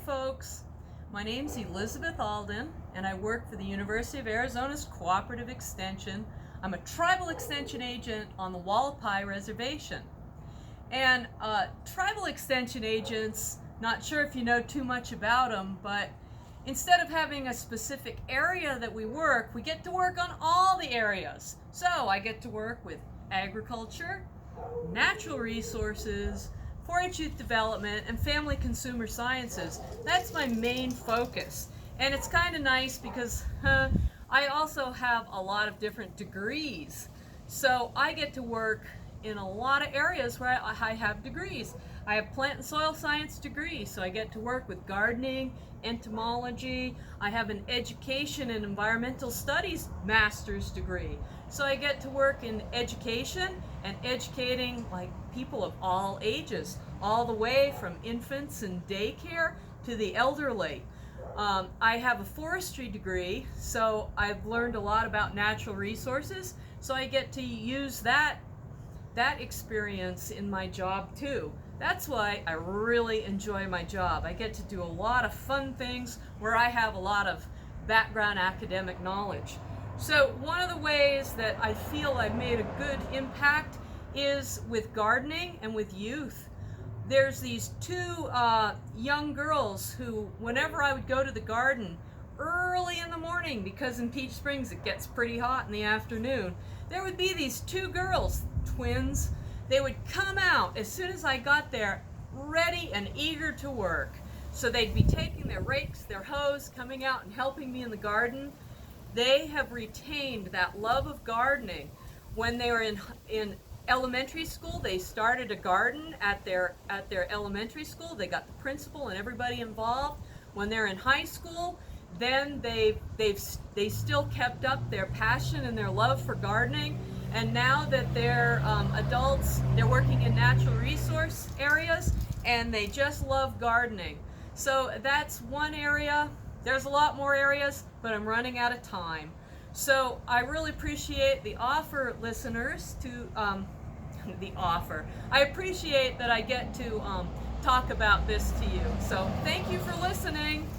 folks. My name's Elisabeth Alden, and I work for the University of Arizona's Cooperative Extension. I'm a tribal extension agent on the Hualapai Reservation. And tribal extension agents, not sure if you know too much about them, but instead of having a specific area that we work, we get to work on all the areas. So I get to work with agriculture, natural resources, 4-H youth development, and family consumer sciences. That's my main focus. And it's kind of nice because I also have a lot of different degrees. So I get to work in a lot of areas where I have degrees. I have plant and soil science degree, so I get to work with gardening, entomology. I have an education and environmental studies master's degree. So I get to work in education and educating like people of all ages, all the way from infants and daycare to the elderly. I have a forestry degree, so I've learned a lot about natural resources, so I get to use that experience in my job too. That's why I really enjoy my job. I get to do a lot of fun things where I have a lot of background academic knowledge. So one of the ways that I feel I've made a good impact is with gardening and with youth. There's these two young girls who, whenever I would go to the garden early in the morning, because in Peach Springs it gets pretty hot in the afternoon, there would be these two girls, twins. They would come out as soon as I got there, ready and eager to work. So they'd be taking their rakes, their hoes, coming out and helping me in the garden. They have retained that love of gardening. When they were in elementary school, they started a garden at their elementary school. They got the principal and everybody involved. When they're in high school, then they still kept up their passion and their love for gardening. And now that they're adults, they're working in natural resource areas, and they just love gardening. So that's one area. There's a lot more areas, but I'm running out of time. So I really appreciate the offer, listeners, to the offer. I appreciate that I get to talk about this to you. So thank you for listening.